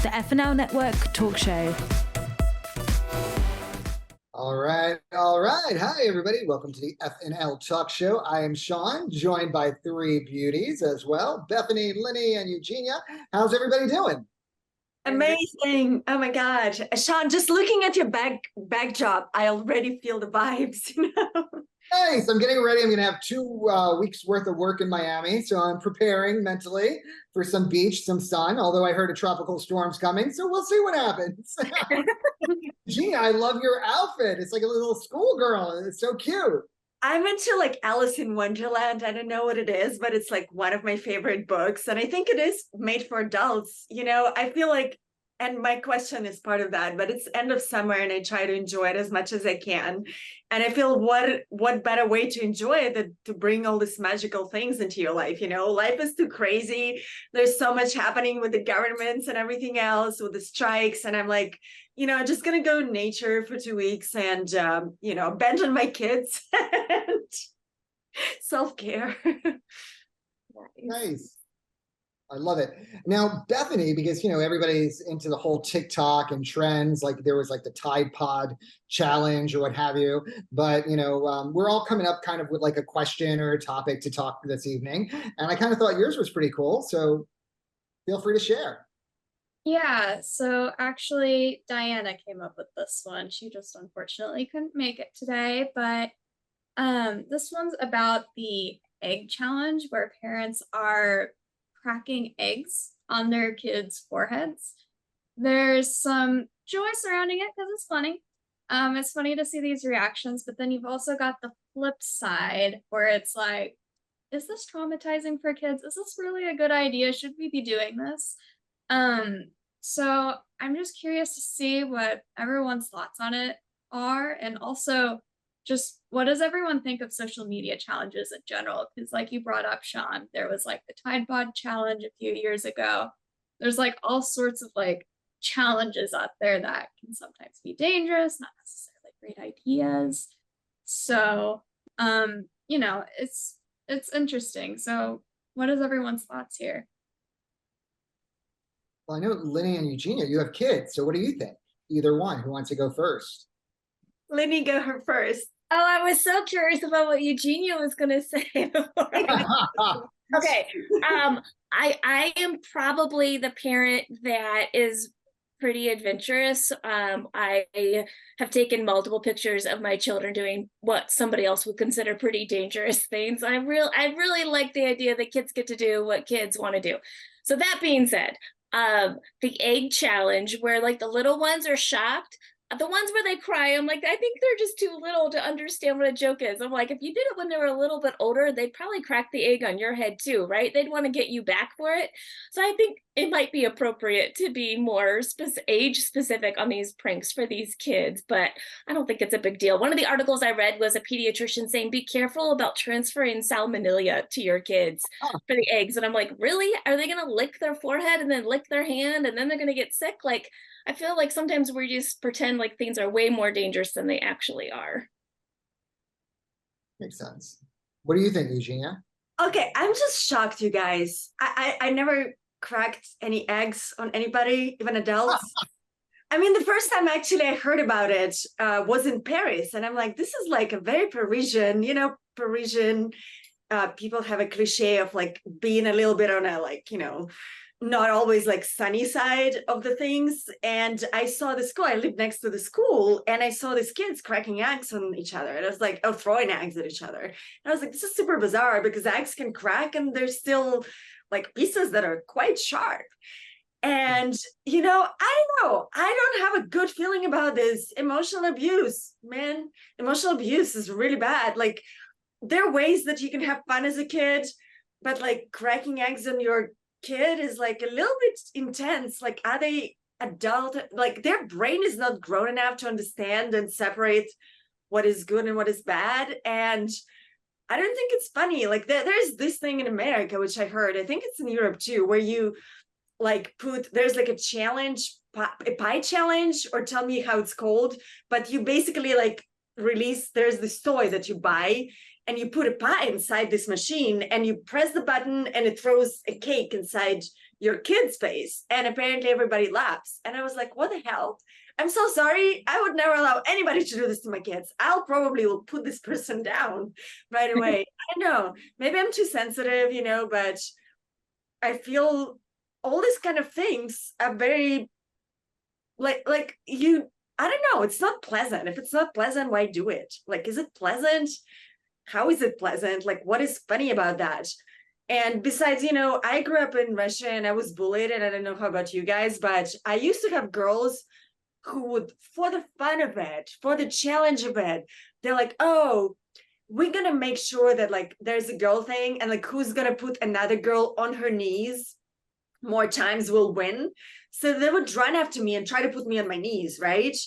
the FNL Network talk show. All right. Hi, everybody. Welcome to the FNL Talk Show. I am Sean, joined by three beauties as well, Bethany, Lenny, and Eugenia. How's everybody doing? Amazing. Oh my God. Sean, just looking at your backdrop, I already feel the vibes, Nice. I'm getting ready. I'm going to have 2 weeks worth of work in Miami. So I'm preparing mentally for some beach, some sun, although I heard a tropical storm's coming. So we'll see what happens. Gina, I love your outfit. It's like a little schoolgirl. It's so cute. I'm into like Alice in Wonderland. I don't know what it is, but it's like one of my favorite books. And I think it is made for adults. I feel like, and my question is part of that, but it's end of summer and I try to enjoy it as much as I can. And I feel what better way to enjoy it than to bring all these magical things into your life. Life is too crazy. There's so much happening with the governments and everything else with the strikes. And I'm like, just going to go in nature for 2 weeks and, abandon my kids and self-care. Nice. I love it. Now, Bethany, because, everybody's into the whole TikTok and trends, like there was like the Tide Pod challenge or what have you. But, we're all coming up kind of with like a question or a topic to talk this evening. And I kind of thought yours was pretty cool. So feel free to share. Yeah, so actually Diana came up with this one. She just unfortunately couldn't make it today, but this one's about the egg challenge where parents are cracking eggs on their kids' foreheads. There's some joy surrounding it because it's funny. It's funny to see these reactions, but then you've also got the flip side where it's like, is this traumatizing for kids? Is this really a good idea? Should we be doing this? So I'm just curious to see what everyone's thoughts on it are, and also just what does everyone think of social media challenges in general? Because like you brought up, Sean, there was like the Tide Pod challenge a few years ago. There's like all sorts of like challenges out there that can sometimes be dangerous, not necessarily great ideas. So, it's interesting. So what is everyone's thoughts here? Well, I know Lenny and Eugenia, you have kids. So what do you think? Either one. Who wants to go first? Lenny, go her first. Oh, I was so curious about what Eugenia was going to say before. Okay. I am probably the parent that is pretty adventurous. I have taken multiple pictures of my children doing what somebody else would consider pretty dangerous things. I really like the idea that kids get to do what kids want to do. So that being said, the egg challenge where like the little ones are shocked, the ones where they cry, I'm like, I think they're just too little to understand what a joke is. I'm like, if you did it when they were a little bit older, they'd probably crack the egg on your head too, right? They'd want to get you back for it. So I think it might be appropriate to be more age specific on these pranks for these kids, but I don't think it's a big deal. One of the articles I read was a pediatrician saying, be careful about transferring salmonella to your kids for the eggs. And I'm like, really? Are they going to lick their forehead and then lick their hand and then they're going to get sick? Like, I feel like sometimes we just pretend like things are way more dangerous than they actually are. Makes sense. What do you think, Eugenia? Okay, I'm just shocked, you guys. I never cracked any eggs on anybody, even adults. I mean, the first time actually I heard about it was in Paris. And I'm like, this is like a very Parisian, Parisian people have a cliche of like being a little bit on a like, not always like sunny side of the things. And I saw the school, I lived next to the school, and I saw these kids cracking eggs on each other. And I was like, oh, throwing eggs at each other. And I was like, this is super bizarre because eggs can crack and there's still like pieces that are quite sharp. And, I don't know, I don't have a good feeling about this. Emotional abuse, man, emotional abuse is really bad. Like there are ways that you can have fun as a kid, but like cracking eggs on your kid is like a little bit intense. Like, are they adult? Like their brain is not grown enough to understand and separate what is good and what is bad. And I don't think it's funny. Like there's this thing in America, which I heard, I think it's in Europe too, where you like there's like a challenge, a pie challenge, or tell me how it's called, but you basically like release, there's this toy that you buy and you put a pie inside this machine and you press the button and it throws a cake inside your kid's face. And apparently everybody laughs. And I was like, what the hell? I'm so sorry. I would never allow anybody to do this to my kids. I'll probably will put this person down right away. I know, maybe I'm too sensitive, you know, but I feel all these kind of things are very like you, I don't know, it's not pleasant. If it's not pleasant, why do it? Like, is it pleasant? How is it pleasant? Like, what is funny about that? And besides, you know, I grew up in Russia and I was bullied, and I don't know how about you guys, but I used to have girls who would, for the fun of it, for the challenge of it, they're like, oh, we're gonna make sure that like there's a girl thing, and like who's gonna put another girl on her knees more times will win. So they would run after me and try to put me on my knees, right?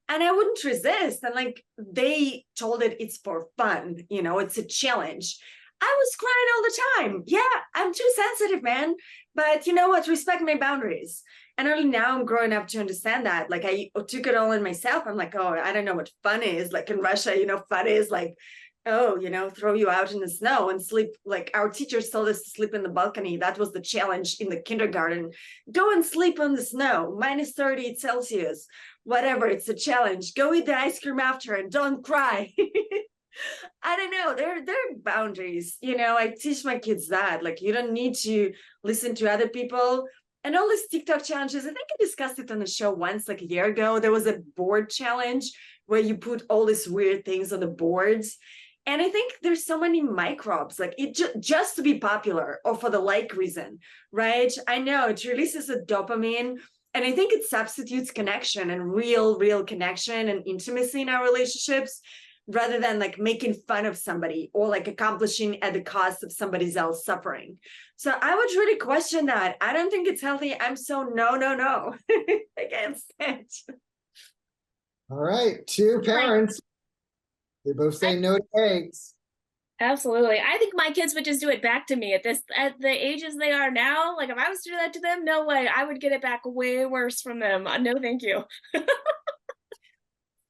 And I wouldn't resist. And like they told it it's for fun, you know, it's a challenge. I was crying all the time. Yeah, I'm too sensitive, man. But you know what? Respect my boundaries. And only now I'm growing up to understand that. Like I took it all in myself. I'm like, oh, I don't know what fun is. Like in Russia, you know, fun is like, oh, you know, throw you out in the snow and sleep. Like our teachers told us to sleep in the balcony. That was the challenge in the kindergarten. Go and sleep on the snow, minus 30 Celsius, whatever. It's a challenge. Go eat the ice cream after and don't cry. I don't know. There are boundaries. You know, I teach my kids that. Like, you don't need to listen to other people. And all these TikTok challenges, I think I discussed it on the show once, like a year ago. There was a board challenge where you put all these weird things on the boards. And I think there's so many microbes, like it just to be popular or for the like reason, right? I know it releases a dopamine, and I think it substitutes connection and real connection and intimacy in our relationships, rather than like making fun of somebody or like accomplishing at the cost of somebody else suffering. So I would really question that. I don't think it's healthy. I'm so no against it. All right, two parents. They both say no to eggs. Absolutely. I think my kids would just do it back to me at the ages they are now. Like if I was to do that to them, no way. I would get it back way worse from them. No, thank you.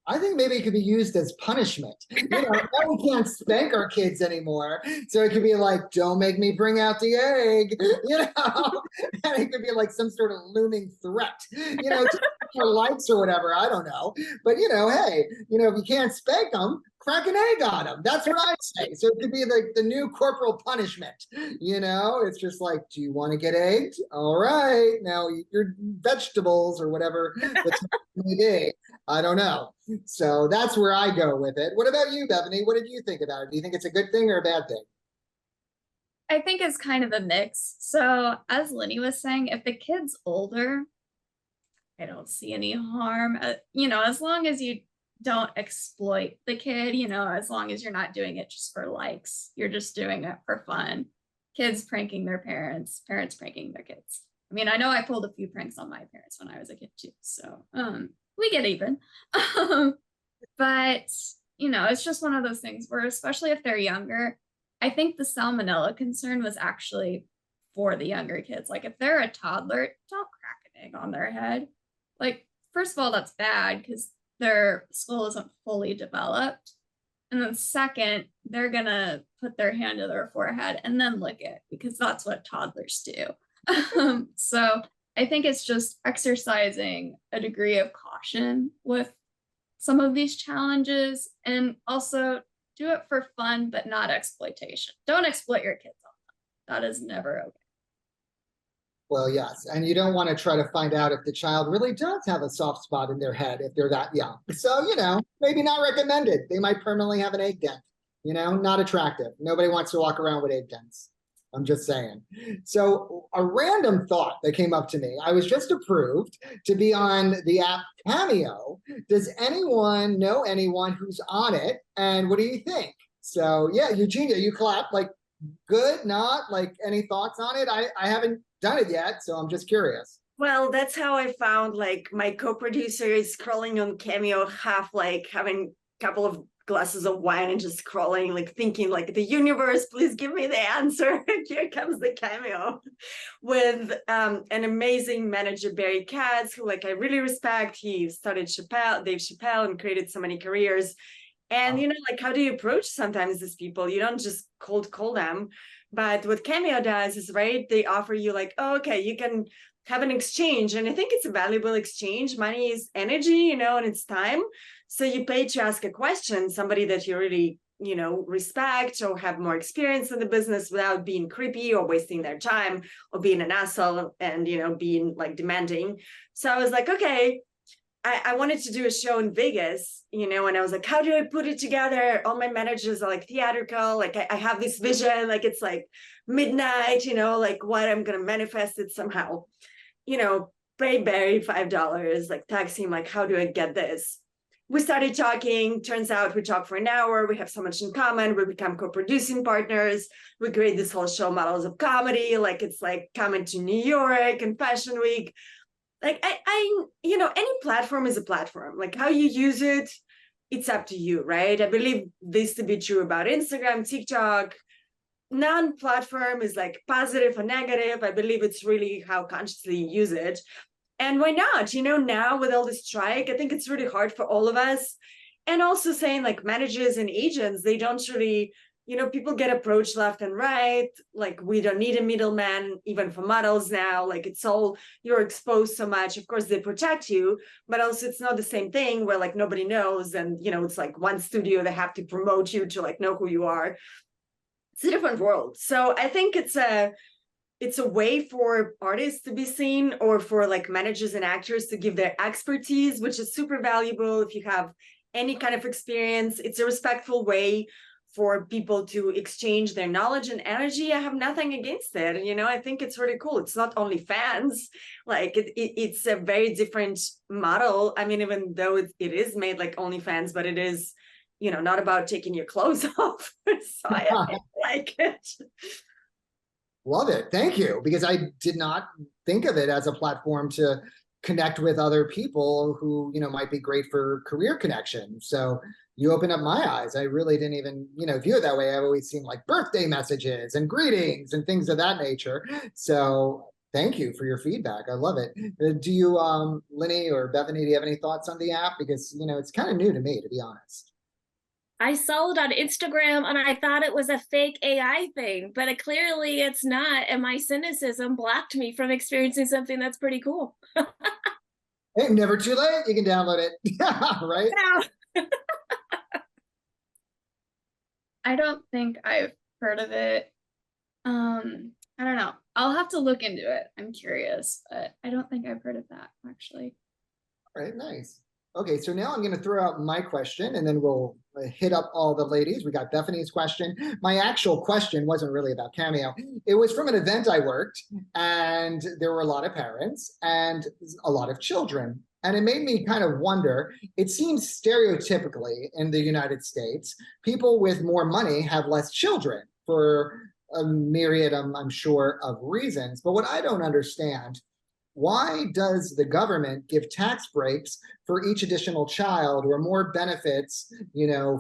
I think maybe it could be used as punishment. You know, now we can't spank our kids anymore. So it could be like, don't make me bring out the egg, you know? And it could be like some sort of looming threat, you know, just for likes or whatever. I don't know. But, you know, hey, you know, if you can't spank them, crack an egg on them. That's what I say. So it could be like the new corporal punishment, you know? It's just like, do you want to get egged? All right. Now your vegetables or whatever that's be. I don't know. So that's where I go with it. What about you, Bethany? What did you think about it? Do you think it's a good thing or a bad thing? I think it's kind of a mix. So as Lenny was saying, if the kid's older, I don't see any harm. You know, as long as you don't exploit the kid, you know, as long as you're not doing it just for likes, you're just doing it for fun. Kids pranking their parents, parents pranking their kids. I mean, I know I pulled a few pranks on my parents when I was a kid too. So we get even. But, you know, it's just one of those things where, especially if they're younger, I think the salmonella concern was actually for the younger kids. Like if they're a toddler, don't crack an egg on their head. Like, first of all, that's bad because their skull isn't fully developed. And then second, they're gonna put their hand to their forehead and then lick it because that's what toddlers do. So I think it's just exercising a degree of caution with some of these challenges, and also do it for fun, but not exploitation. Don't exploit your kids on them. That is never okay. Well, yes. And you don't want to try to find out if the child really does have a soft spot in their head if they're that young. So, you know, maybe not recommended. They might permanently have an egg dent, you know, not attractive. Nobody wants to walk around with egg dents. I'm just saying. So a random thought that came up to me. I was just approved to be on the app Cameo. Does anyone know anyone who's on it? And what do you think? So yeah, Eugenia, you clap. Like, good, not? Like, any thoughts on it? I haven't done it yet, so I'm just curious. Well, that's how I found like my co-producer is scrolling on Cameo, half like having a couple of glasses of wine and just scrolling, like thinking like the universe, please give me the answer. Here comes the Cameo with an amazing manager, Barry Katz, who like I really respect. He started Dave Chappelle and created so many careers. And, like, how do you approach sometimes these people? You don't just cold call them. But what Cameo does is, right, they offer you like, oh, okay, you can have an exchange. And I think it's a valuable exchange. Money is energy, and it's time. So you pay to ask a question, somebody that you really, respect or have more experience in the business without being creepy or wasting their time or being an asshole and, being like demanding. So I was like, okay, I wanted to do a show in Vegas, and I was like, how do I put it together? All my managers are like theatrical. Like I have this vision, like it's like midnight, like what I'm going to manifest it somehow, pay Barry $5, like text him, like, how do I get this? We started talking. Turns out we talked for an hour. We have so much in common. We become co-producing partners. We create this whole show, Models of Comedy. Like it's like coming to New York and Fashion Week. Like I any platform is a platform. Like how you use it, it's up to you, right? I believe this to be true about Instagram, TikTok. Non-platform is like positive or negative. I believe it's really how consciously you use it. And why not? Now with all this strike, I think it's really hard for all of us. And also saying like managers and agents, they don't really, people get approached left and right. Like we don't need a middleman, even for models now. Like it's all, you're exposed so much. Of course, they protect you, but also it's not the same thing where like nobody knows. And, it's like one studio, they have to promote you to like know who you are. It's a different world. So I think it's a way for artists to be seen or for like managers and actors to give their expertise, which is super valuable if you have any kind of experience. It's a respectful way for people to exchange their knowledge and energy. I have nothing against it. I think it's really cool. It's not only fans, like it's a very different model. I mean, even though it is made like OnlyFans, but it is, not about taking your clothes off. So I like it. Love it. Thank you. Because I did not think of it as a platform to connect with other people who, might be great for career connection. So you opened up my eyes. I really didn't even, view it that way. I've always seen like birthday messages and greetings and things of that nature. So thank you for your feedback. I love it. Do you, Lenny or Bethany, do you have any thoughts on the app? Because, it's kind of new to me, to be honest. I saw it on Instagram and I thought it was a fake AI thing, but clearly it's not. And my cynicism blocked me from experiencing something that's pretty cool. Hey, never too late. You can download it. Right? Yeah. I don't think I've heard of it. I don't know. I'll have to look into it. I'm curious, but I don't think I've heard of that actually. All right, nice. Okay, so now I'm going to throw out my question and then we'll hit up all the ladies. We got Bethany's question. My actual question wasn't really about Cameo. It was from an event I worked and there were a lot of parents and a lot of children. And it made me kind of wonder, it seems stereotypically in the United States, people with more money have less children for a myriad, I'm sure, of reasons. But what I don't understand, why does the government give tax breaks for each additional child or more benefits,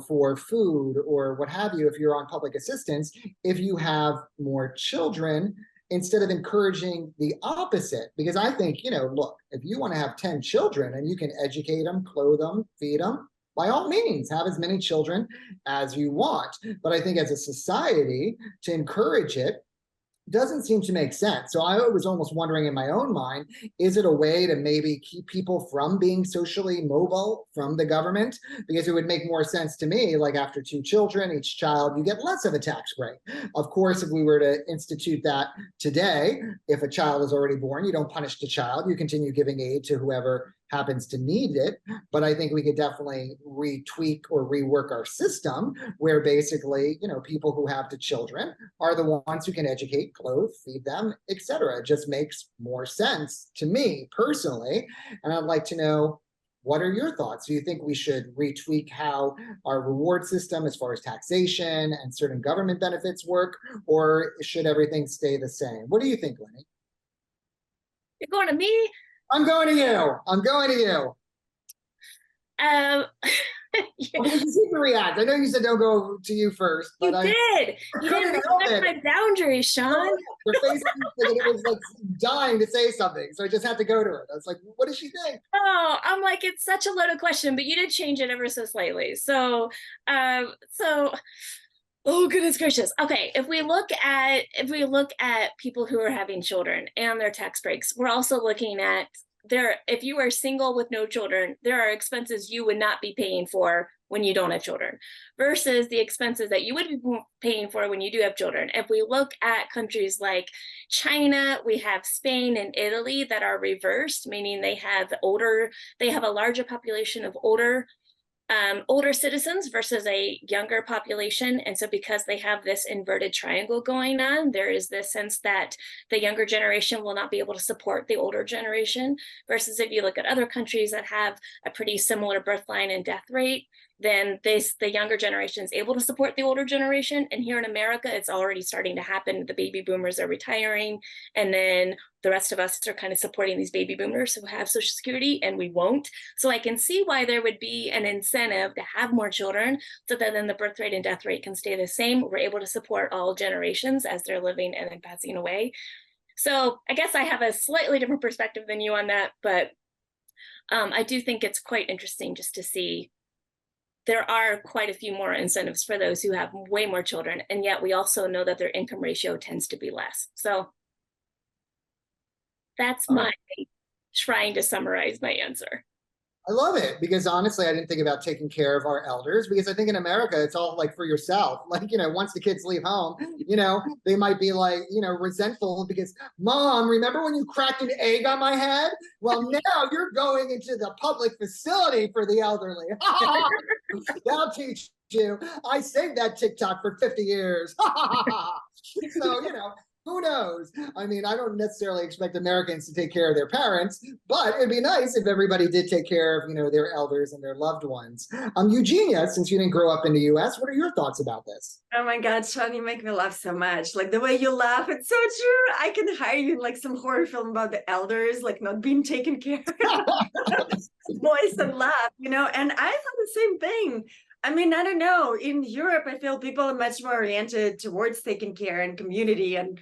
for food or what have you, if you're on public assistance, if you have more children, instead of encouraging the opposite? Because I think, look, if you want to have 10 children and you can educate them, clothe them, feed them, by all means, have as many children as you want. But I think as a society, to encourage it doesn't seem to make sense. So I was almost wondering in my own mind, is it a way to maybe keep people from being socially mobile from the government? Because it would make more sense to me, like after 2 children, each child, you get less of a tax break. Of course, if we were to institute that today, if a child is already born, you don't punish the child, you continue giving aid to whoever happens to need it. But I think we could definitely retweak or rework our system where basically, people who have the children are the ones who can educate, clothe, feed them, etc. It just makes more sense to me personally. And I'd like to know, what are your thoughts? Do you think we should retweak how our reward system as far as taxation and certain government benefits work, or should everything stay the same? What do you think, Lenny? You're going to me? I'm going to you. I'm going to you. Well, you need to react. I know you said don't go to you first, but You did. You couldn't didn't help respect it. my boundaries, Sean. Your face it was like dying to say something, so I just had to go to her. I was like, "What does she think?" Oh, I'm like, it's such a loaded question, but you did change it ever so slightly. So, oh goodness gracious. Okay, if we look at people who are having children and their tax breaks, we're also looking at if you are single with no children, there are expenses you would not be paying for when you don't have children versus the expenses that you would be paying for when you do have children. If we look at countries like China, we have Spain and Italy that are reversed, meaning they have a larger population of older citizens versus a younger population. And so because they have this inverted triangle going on, there is this sense that the younger generation will not be able to support the older generation, versus if you look at other countries that have a pretty similar birth line and death rate, then the younger generation is able to support the older generation. And here in America, it's already starting to happen. The baby boomers are retiring, and then the rest of us are kind of supporting these baby boomers who have Social Security, and we won't. So I can see why there would be an incentive to have more children, so that then the birth rate and death rate can stay the same. We're able to support all generations as they're living and then passing away. So I guess I have a slightly different perspective than you on that, but I do think it's quite interesting just to see there are quite a few more incentives for those who have way more children, and yet we also know that their income ratio tends to be less. So that's my trying to summarize my answer. I love it because honestly, I didn't think about taking care of our elders, because I think in America, it's all like for yourself. Like, once the kids leave home, they might be like, resentful because, Mom, remember when you cracked an egg on my head? Well, now you're going into the public facility for the elderly. They'll teach you. I saved that TikTok for 50 years. So, who knows? I mean, I don't necessarily expect Americans to take care of their parents, but it'd be nice if everybody did take care of, their elders and their loved ones. Eugenia, since you didn't grow up in the US, what are your thoughts about this? Oh my God, Sean, you make me laugh so much. Like the way you laugh, it's so true. I can hire you in like some horror film about the elders, like not being taken care of. Voice and laugh, and I thought the same thing. I mean, I don't know. In Europe, I feel people are much more oriented towards taking care and community and,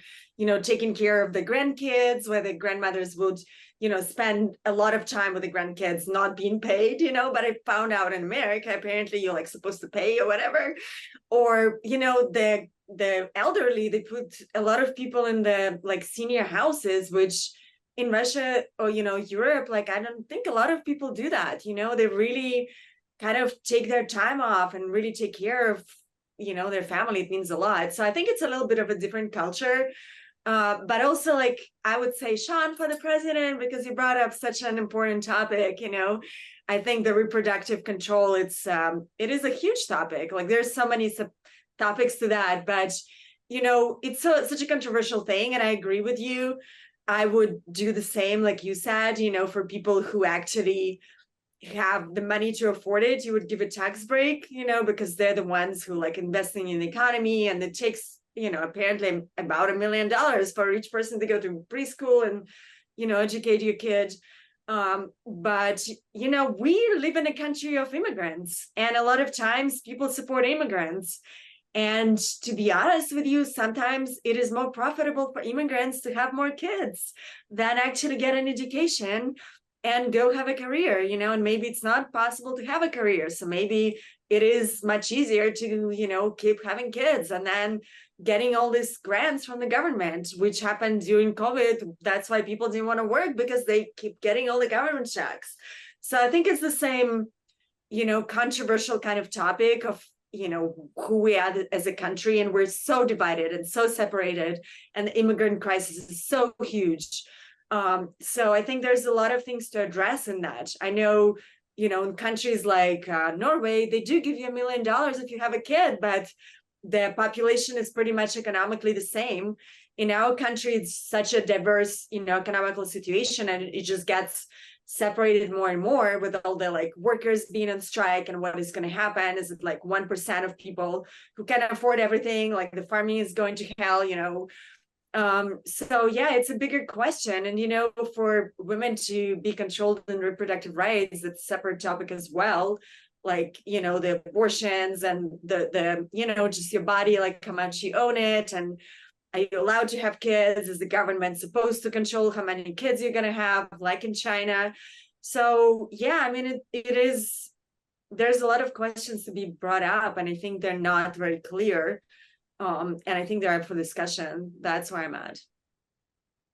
taking care of the grandkids, where the grandmothers would, spend a lot of time with the grandkids not being paid, but I found out in America, apparently you're like supposed to pay or whatever. Or, the elderly, they put a lot of people in the like senior houses, which in Russia or, Europe, like, I don't think a lot of people do that. They really kind of take their time off and really take care of, their family. It means a lot. So I think it's a little bit of a different culture. But also, like, I would say, Sean, for the president, because you brought up such an important topic, I think the reproductive control, it is a huge topic. Like, there's so many topics to that, but, it's such a controversial thing. And I agree with you. I would do the same, like you said, for people who actually have the money to afford it, you would give a tax break, because they're the ones who like investing in the economy, and it takes, apparently about $1 million for each person to go to preschool and, educate your kid. But, we live in a country of immigrants, and a lot of times people support immigrants. And to be honest with you, sometimes it is more profitable for immigrants to have more kids than actually get an education and go have a career, and maybe it's not possible to have a career. So maybe it is much easier to, keep having kids and then getting all these grants from the government, which happened during COVID. That's why people didn't want to work, because they keep getting all the government checks. So I think it's the same, controversial kind of topic of, who we are as a country, and we're so divided and so separated, and the immigrant crisis is so huge. So I think there's a lot of things to address in that. I know, in countries like Norway, they do give you $1 million if you have a kid, but the population is pretty much economically the same. In our country, it's such a diverse, economical situation, and it just gets separated more and more with all the like workers being on strike. And what is going to happen is it like 1% of people who can afford everything, like the farming is going to hell, so yeah, it's a bigger question. And for women to be controlled in reproductive rights, it's a separate topic as well. like, the abortions and the just your body, like how much you own it, and are you allowed to have kids? Is the government supposed to control how many kids you're going to have, like in China? So yeah, I mean, it is, there's a lot of questions to be brought up, and I think they're not very clear. And I think they're up for discussion. That's where I'm at.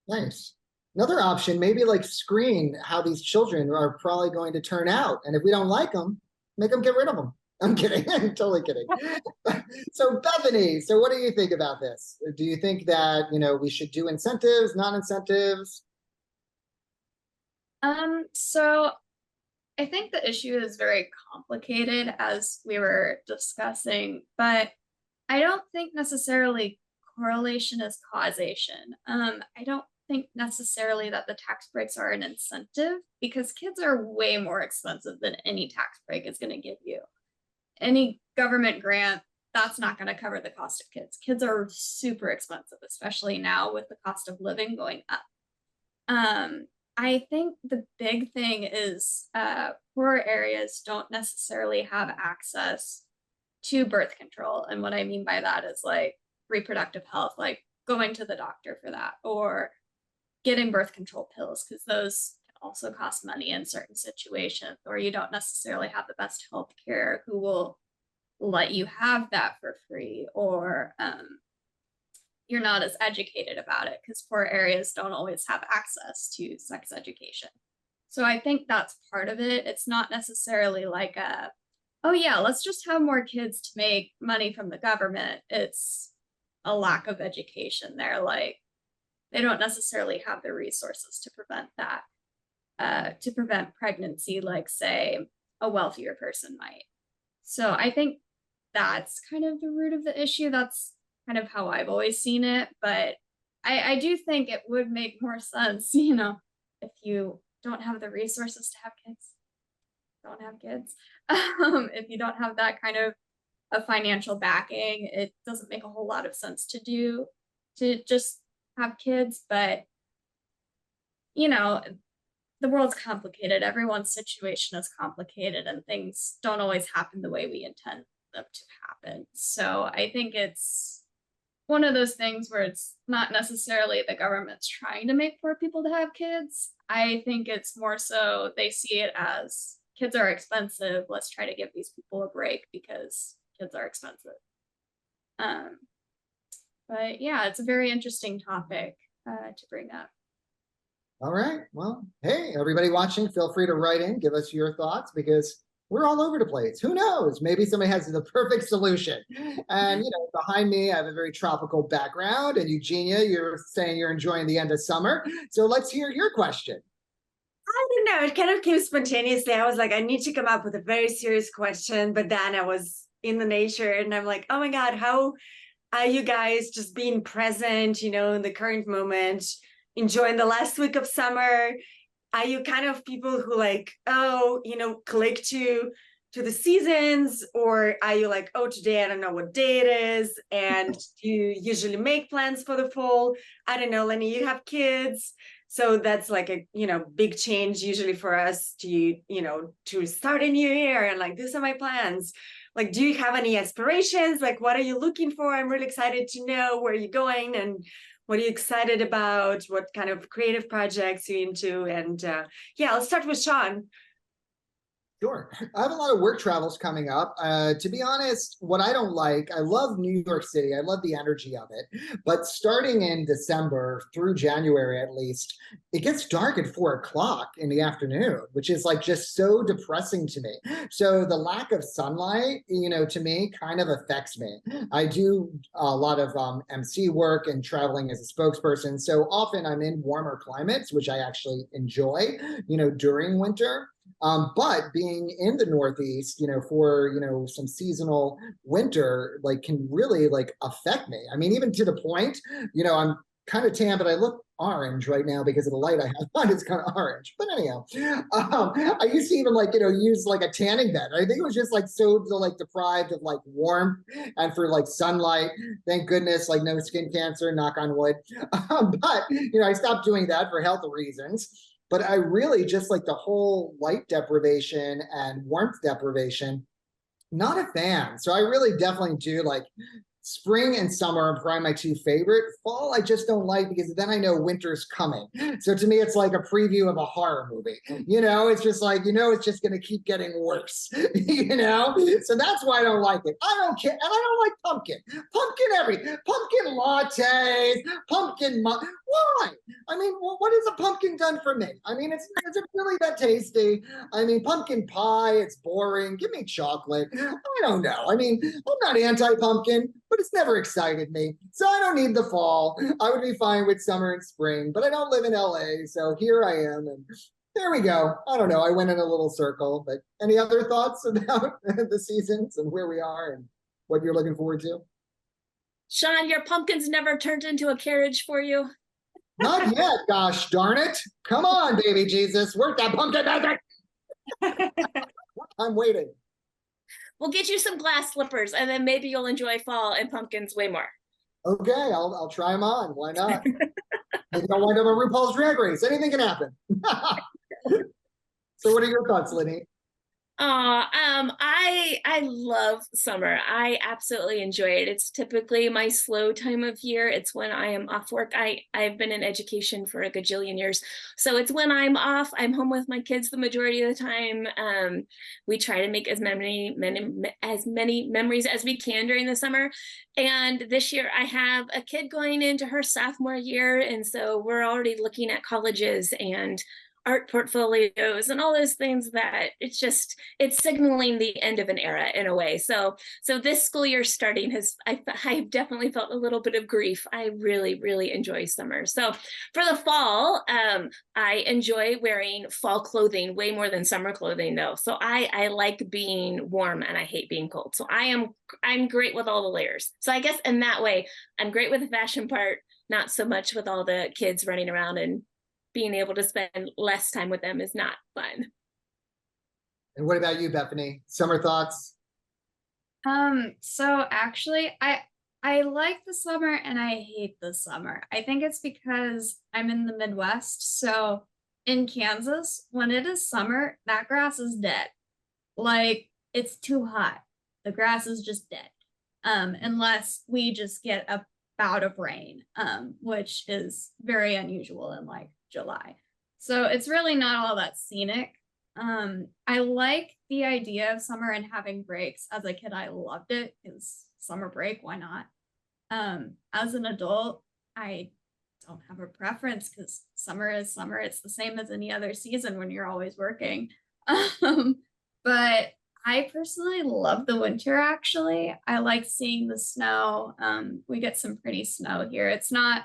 Nice. Another option, maybe like screen how these children are probably going to turn out. And if we don't like them, make them get rid of them. I'm kidding. I'm totally kidding. So Bethany, so what do you think about this? Do you think that, we should do incentives, non-incentives? So I think the issue is very complicated, as we were discussing, but I don't think necessarily correlation is causation. I don't think necessarily that the tax breaks are an incentive, because kids are way more expensive than any tax break is going to give you. Any government grant, that's not going to cover the cost of kids. Kids are super expensive, especially now with the cost of living going up. I think the big thing is poor areas don't necessarily have access to birth control. And what I mean by that is like reproductive health, like going to the doctor for that, or getting birth control pills, because those can also cost money in certain situations, or you don't necessarily have the best health care who will let you have that for free, or you're not as educated about it because poor areas don't always have access to sex education. So I think that's part of it. It's not necessarily like oh yeah, let's just have more kids to make money from the government. It's a lack of education there. Like, they don't necessarily have the resources to prevent that, to prevent pregnancy, like say a wealthier person might. So I think that's kind of the root of the issue. That's kind of how I've always seen it. But I do think it would make more sense, if you don't have the resources to have kids, don't have kids. If you don't have that kind of a financial backing, it doesn't make a whole lot of sense to just have kids. But the world's complicated. Everyone's situation is complicated, and things don't always happen the way we intend them to happen. So I think it's one of those things where it's not necessarily the government's trying to make poor people to have kids. I think it's more so they see it as kids are expensive. Let's try to give these people a break because kids are expensive. But yeah, it's a very interesting topic to bring up. All right. Well, hey, everybody watching, feel free to write in, give us your thoughts, because we're all over the place. Who knows? Maybe somebody has the perfect solution. And, behind me, I have a very tropical background. And Eugenia, you're saying you're enjoying the end of summer. So let's hear your question. I don't know. It kind of came spontaneously. I was like, I need to come up with a very serious question. But then I was in the nature and I'm like, oh my God, how are you guys just being present, in the current moment, enjoying the last week of summer? Are you kind of people who like, click to the seasons, or are you like, oh, today I don't know what day it is, and do you usually make plans for the fall? I don't know, Lenny, you have kids, so that's like a big change usually for us to to start a new year and like, these are my plans. Like, do you have any aspirations? Like, what are you looking for? I'm really excited to know where you're going and what are you excited about? What kind of creative projects you're into? And I'll start with Sean. Sure. I have a lot of work travels coming up. To be honest, what I don't like, I love New York City. I love the energy of it. But starting in December through January, at least, it gets dark at 4 o'clock in the afternoon, which is like just so depressing to me. So the lack of sunlight, to me kind of affects me. I do a lot of MC work and traveling as a spokesperson. So often I'm in warmer climates, which I actually enjoy, during winter. But being in the Northeast, for, some seasonal winter, like can really like affect me. I mean, even to the point, I'm kind of tan, but I look orange right now because of the light I have on. It's kind of orange. But anyhow, I used to even like, use like a tanning bed. I think it was just like so like deprived of like warmth and for like sunlight. Thank goodness, like no skin cancer, knock on wood. But, I stopped doing that for health reasons. but I really just like the whole light deprivation and warmth deprivation, not a fan. So I really definitely do like spring and summer are probably my two favorite. Fall, I just don't like because then I know winter's coming. So to me, it's like a preview of a horror movie. It's just like, it's just going to keep getting worse, So that's why I don't like it. I don't care. And I don't like pumpkin. Pumpkin lattes, why? I mean, what has a pumpkin done for me? I mean, is it really that tasty? I mean, pumpkin pie, it's boring. Give me chocolate. I don't know. I mean, I'm not anti-pumpkin, but it's never excited me. So I don't need the fall. I would be fine with summer and spring, but I don't live in LA. So here I am. And there we go. I don't know. I went in a little circle, but any other thoughts about the seasons and where we are and what you're looking forward to? Sean, your pumpkins never turned into a carriage for you? Not yet, gosh darn it. Come on, baby Jesus. Work that pumpkin magic. I'm waiting. We'll get you some glass slippers, and then maybe you'll enjoy fall and pumpkins way more. Okay, I'll try them on. Why not? Maybe I'll wind up on RuPaul's Drag Race. Anything can happen. So what are your thoughts, Lenny? I love summer. I absolutely enjoy it. It's typically my slow time of year. It's when I am off work. I've been in education for a gajillion years. So it's when I'm off. I'm home with my kids the majority of the time. We try to make as many memories as we can during the summer. And this year I have a kid going into her sophomore year. And so we're already looking at colleges and art portfolios and all those things that it's signaling the end of an era in a way. So this school year starting I've definitely felt a little bit of grief. I really, really enjoy summer. So for the fall, I enjoy wearing fall clothing way more than summer clothing though. So I like being warm and I hate being cold. So I'm great with all the layers. So I guess in that way, I'm great with the fashion part, not so much with all the kids running around and being able to spend less time with them is not fun. And what about you, Bethany? Summer thoughts? So actually I like the summer and I hate the summer. I think it's because I'm in the Midwest. So in Kansas, when it is summer, that grass is dead. Like it's too hot. The grass is just dead. Unless we just get a bout of rain, which is very unusual in like July. So it's really not all that scenic. I like the idea of summer and having breaks. As a kid, I loved it because summer break, why not? As an adult, I don't have a preference because summer is summer. It's the same as any other season when you're always working. But I personally love the winter, actually. I like seeing the snow. We get some pretty snow here. It's not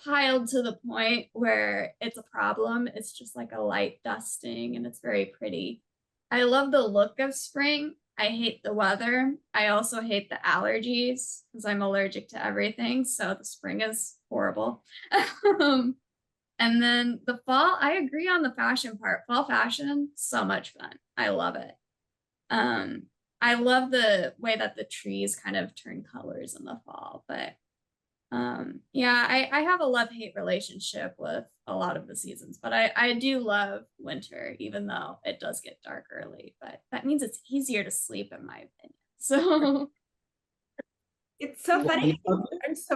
piled to the point where it's a problem. It's just like a light dusting and it's very pretty. I love the look of spring. I hate the weather. I also hate the allergies because I'm allergic to everything. So the spring is horrible. And then the fall, I agree on the fashion part. Fall fashion, so much fun. I love it. I love the way that the trees kind of turn colors in the fall, but yeah, I have a love-hate relationship with a lot of the seasons, but I do love winter, even though it does get dark early, but that means it's easier to sleep in my opinion. So It's so funny. I'm so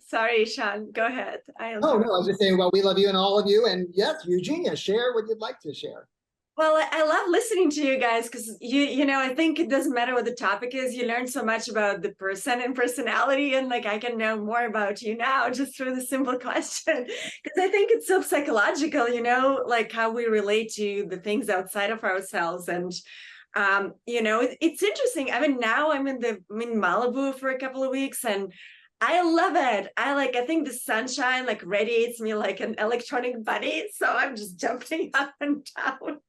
sorry, Sean. Go ahead. Oh, no, I was just saying, well, we love you and all of you. And yes, Eugenia, share what you'd like to share. Well, I love listening to you guys because I think it doesn't matter what the topic is. You learn so much about the person and personality, and like I can know more about you now just through the simple question. Because I think it's so psychological, like how we relate to the things outside of ourselves. And it's interesting. I mean, now I'm in Malibu for a couple of weeks, and I love it. I think the sunshine like radiates me like an electronic bunny. So I'm just jumping up and down.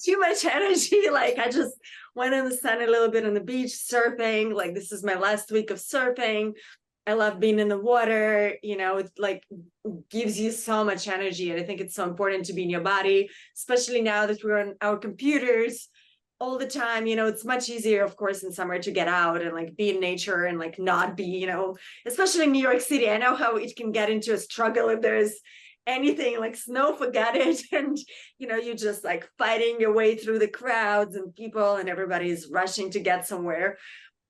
Too much energy. Like I just went in the sun a little bit on the beach surfing. Like this is my last week of surfing. I love being in the water. It like gives you so much energy. And I think it's so important to be in your body, especially now that we're on our computers all the time. It's much easier, of course, in summer to get out and like be in nature and like not be, especially in New York City. I know how it can get into a struggle if there's anything, like snow, forget it. And, you're just like fighting your way through the crowds and people, and everybody's rushing to get somewhere.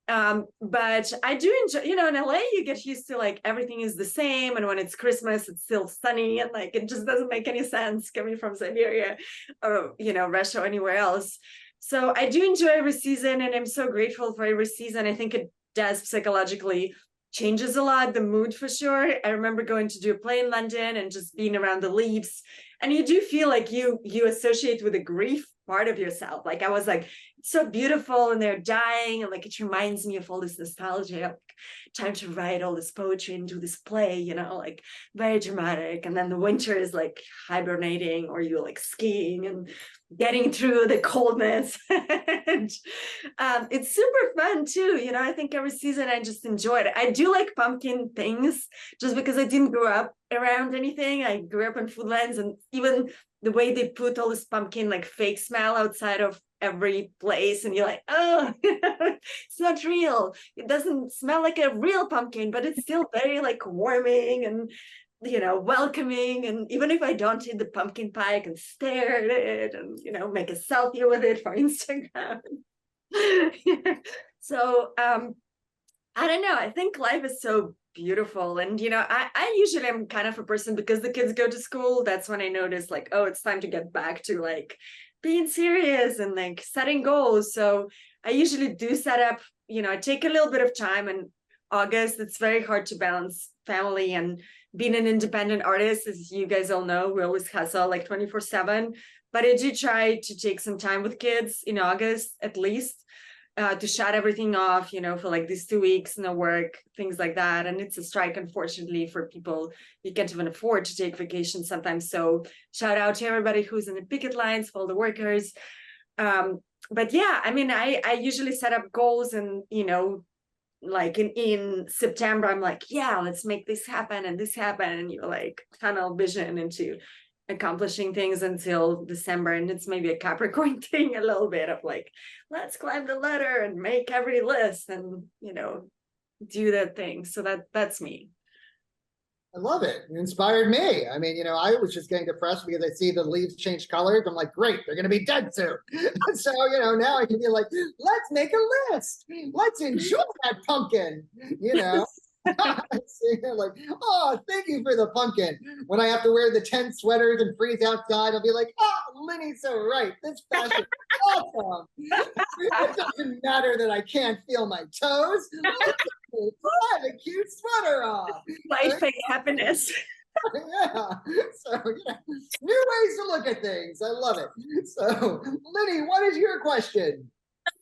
But I do enjoy, in LA, you get used to like everything is the same. And when it's Christmas, it's still sunny, and like it just doesn't make any sense coming from Siberia or, Russia or anywhere else. So I do enjoy every season, and I'm so grateful for every season. I think it does psychologically changes a lot, the mood for sure. I remember going to do a play in London and just being around the leaves. And you do feel like you associate with the grief part of yourself. Like I was like, it's so beautiful and they're dying, and like it reminds me of all this nostalgia, like, time to write all this poetry and do this play, like very dramatic. And then the winter is like hibernating, or you're like skiing and getting through the coldness. And it's super fun too. I think every season I just enjoyed it. I do like pumpkin things just because I didn't grow up around anything. I grew up in Foodlands, and even the way they put all this pumpkin like fake smell outside of every place, and you're like, oh, it's not real. It doesn't smell like a real pumpkin, but it's still very like warming and welcoming. And even if I don't eat the pumpkin pie, I can stare at it and make a selfie with it for Instagram. So I don't know, I think life is so beautiful. And I usually am kind of a person, because the kids go to school, that's when I notice like, oh, it's time to get back to like being serious and like setting goals. So I usually do set up, I take a little bit of time in August. It's very hard to balance family and being an independent artist. As you guys all know, we always hustle like 24/7, but I do try to take some time with kids in August at least, to shut everything off, for like these 2 weeks, no work, things like that. And it's a strike, unfortunately, for people. You can't even afford to take vacation sometimes. So shout out to everybody who's in the picket lines, for all the workers. But yeah, I mean, I usually set up goals, and, like in September, I'm like, yeah, let's make this happen and this happen. And you're like tunnel vision into accomplishing things until December. And it's maybe a Capricorn thing a little bit of like, let's climb the ladder and make every list and, do that thing. So that's me. I love it. It inspired me. I mean, I was just getting depressed because I see the leaves change colors. I'm like, great, they're going to be dead soon. So, now I can be like, let's make a list. Let's enjoy that pumpkin, like, oh, thank you for the pumpkin. When I have to wear the tent sweaters and freeze outside, I'll be like, oh, Linny's so right. This fashion is awesome. It doesn't matter that I can't feel my toes. I have a cute sweater on. Life and happiness. Yeah. So, new ways to look at things. I love it. So, Linny, what is your question?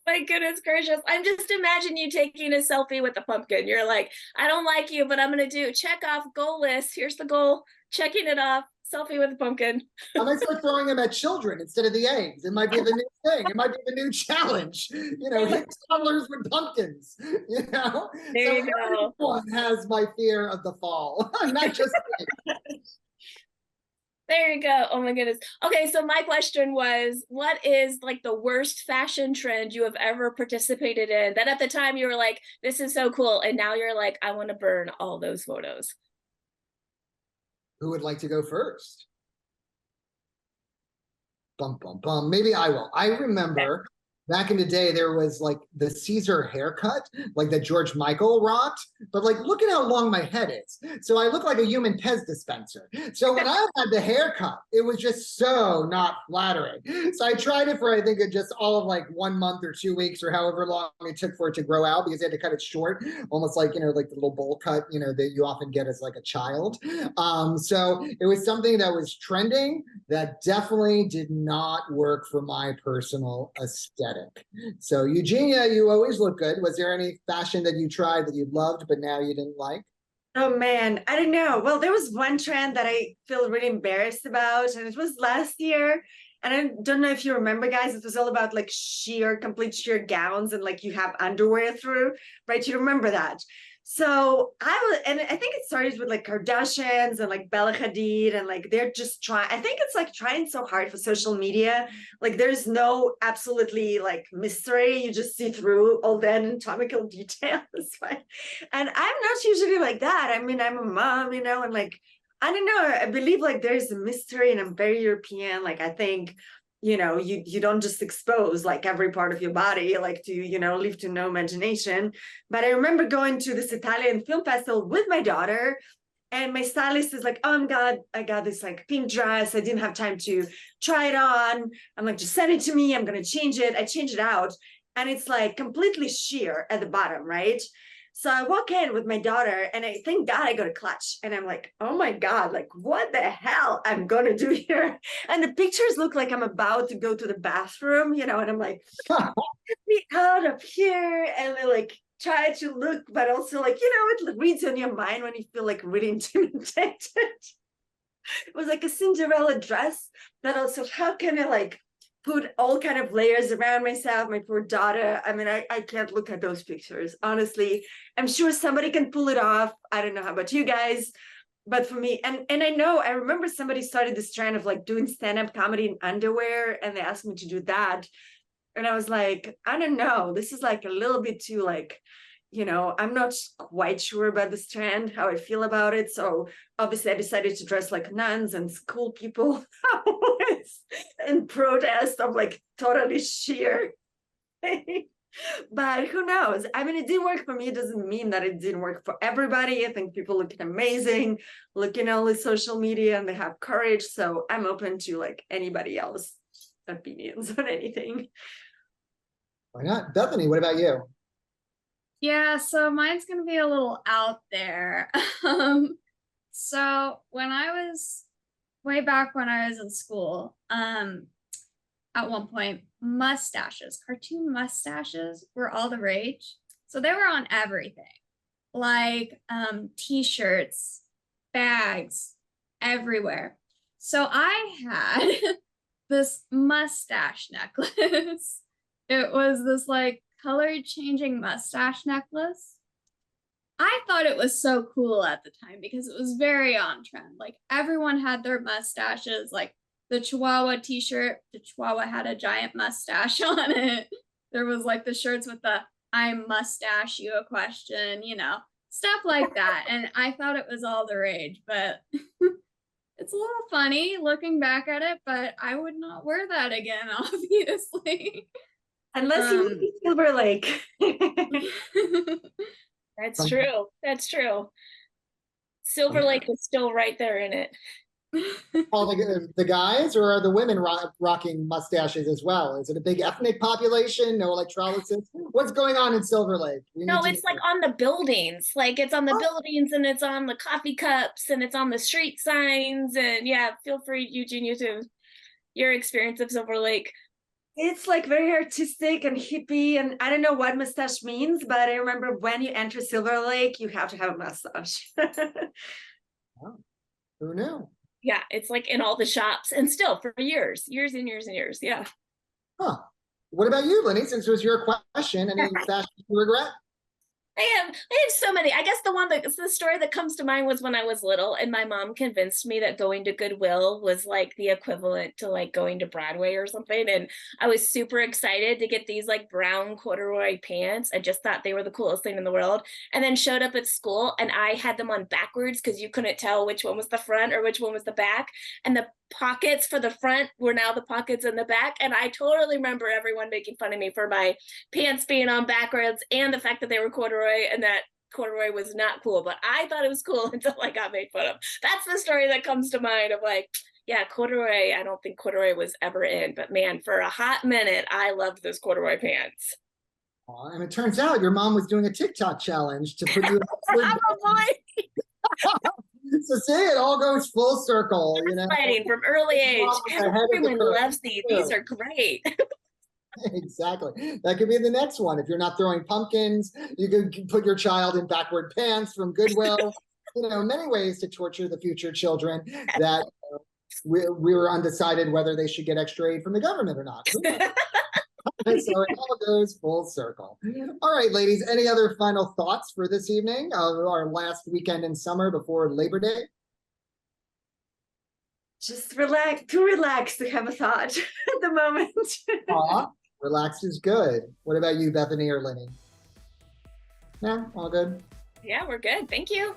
My goodness gracious. I'm just imagining you taking a selfie with the pumpkin. You're like, I don't like you, but I'm going to check off goal list. Here's the goal, checking it off, selfie with the pumpkin. I might start throwing them at children instead of the eggs. It might be the new thing. It might be the new challenge. Hit toddlers with pumpkins. There so you go. Everyone has my fear of the fall, not just me. There you go. Oh my goodness. Okay, so my question was, what is like the worst fashion trend you have ever participated in that at the time you were like, this is so cool, and now you're like, I want to burn all those photos? Who would like to go first? Bum, bum, bum. Maybe I will. I remember back in the day, there was like the Caesar haircut, like that George Michael rocked. But like, look at how long my head is. So I look like a human Pez dispenser. So when I had the haircut, it was just so not flattering. So I tried it for, I think, just all of like 1 month or 2 weeks or however long it took for it to grow out, because they had to cut it short, almost like, like the little bowl cut, that you often get as like a child. So it was something that was trending that definitely did not work for my personal aesthetic. So Eugenia, you always look good. Was there any fashion that you tried that you loved, but now you didn't like? Oh man, I don't know. Well, there was one trend that I feel really embarrassed about, and it was last year. And I don't know if you remember, guys, it was all about like complete sheer gowns, and like you have underwear through, right? You remember that. So and I think it started with like Kardashians and like Bella Hadid, and like they're just I think it's like trying so hard for social media. Like there's no absolutely like mystery. You just see through all the anatomical details, right? And I'm not usually like that. I mean, I'm a mom, and like I don't know. I believe like there's a mystery, and I'm very European. Like I think, you know, you don't just expose like every part of your body, like to, you know, leave to no imagination. But I remember going to this Italian film festival with my daughter, and my stylist is like, oh my God, I got this like pink dress. I didn't have time to try it on. I'm like, just send it to me. I'm going to change it. I change it out. And it's like completely sheer at the bottom, right? So I walk in with my daughter, and I thank God I got a clutch. And I'm like, oh my God, like what the hell I'm going to do here? And the pictures look like I'm about to go to the bathroom, you know, and I'm like, get me out of here. And they like try to look, but also like, you know, it reads on your mind when you feel like really intimidated. It was like a Cinderella dress, but also how can I like put all kind of layers around myself, my poor daughter. I mean, I can't look at those pictures. Honestly, I'm sure somebody can pull it off. I don't know how about you guys, but for me, and I know, I remember somebody started this trend of like doing stand-up comedy in underwear, and they asked me to do that. And I was like, I don't know, this is like a little bit too like, you know, I'm not quite sure about this trend, how I feel about it. So obviously I decided to dress like nuns and school people in protest of like totally sheer. But who knows? I mean, it didn't work for me. It doesn't mean that it didn't work for everybody. I think people look amazing, looking at all the social media, and they have courage. So I'm open to like anybody else opinions on anything. Why not? Bethany, what about you? Yeah, so mine's gonna be a little out there. So when I was way back when I was in school, at one point, mustaches, cartoon mustaches were all the rage. So they were on everything, like t-shirts, bags, everywhere. So I had this mustache necklace. It was this like color changing mustache necklace. I thought it was so cool at the time because it was very on trend. Like everyone had their mustaches, like the Chihuahua t-shirt, the Chihuahua had a giant mustache on it. There was like the shirts with the I mustache you a question, you know, stuff like that. And I thought it was all the rage, but it's a little funny looking back at it, but I would not wear that again, obviously. Unless you look at Silver Lake. That's true. That's true. Silver Lake is still right there in it. All the guys, or are the women rocking mustaches as well? Is it a big ethnic population? No electrolysis? What's going on in Silver Lake? No, it's like on the buildings. Like it's on the buildings, and it's on the coffee cups, and it's on the street signs. And yeah, feel free, Eugenia, to your experience of Silver Lake. It's like very artistic and hippie, and I don't know what mustache means, but I remember when you enter Silver Lake, you have to have a mustache. Oh, who knew? Yeah, it's like in all the shops, and still for years and years and years. Yeah. Huh. What about you, Lenny? Since it was your question, any fashion you regret? I have so many. I guess the story that comes to mind was when I was little, and my mom convinced me that going to Goodwill was like the equivalent to like going to Broadway or something. And I was super excited to get these like brown corduroy pants. I just thought they were the coolest thing in the world. And then showed up at school, and I had them on backwards because you couldn't tell which one was the front or which one was the back. And the pockets for the front were now the pockets in the back. And I totally remember everyone making fun of me for my pants being on backwards and the fact that they were corduroy, and that corduroy was not cool, but I thought it was cool until I got made fun of. That's the story that comes to mind of like, yeah, corduroy. I don't think corduroy was ever in, but man, for a hot minute, I loved those corduroy pants. And it turns out your mom was doing a TikTok challenge to put you. Probably. So see, it all goes full circle, you know. Fighting from early age. Everyone loves these. These are great. Exactly. That could be the next one. If you're not throwing pumpkins, you could put your child in backward pants from Goodwill. You know, many ways to torture the future children that we were undecided whether they should get extra aid from the government or not. So it all goes full circle. All right, ladies, any other final thoughts for this evening of our last weekend in summer before Labor Day? Just relax to have a thought at the moment. Relaxed is good. What about you, Bethany or Lenny? Yeah, all good? Yeah, we're good. Thank you.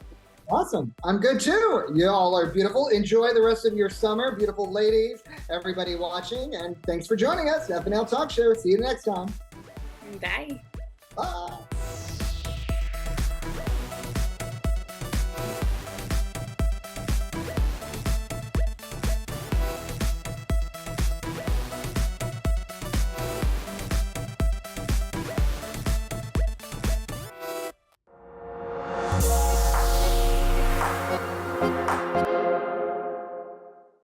Awesome. I'm good too. You all are beautiful. Enjoy the rest of your summer, beautiful ladies, everybody watching, and thanks for joining us. FNL Talk Show. See you next time. Bye. Bye.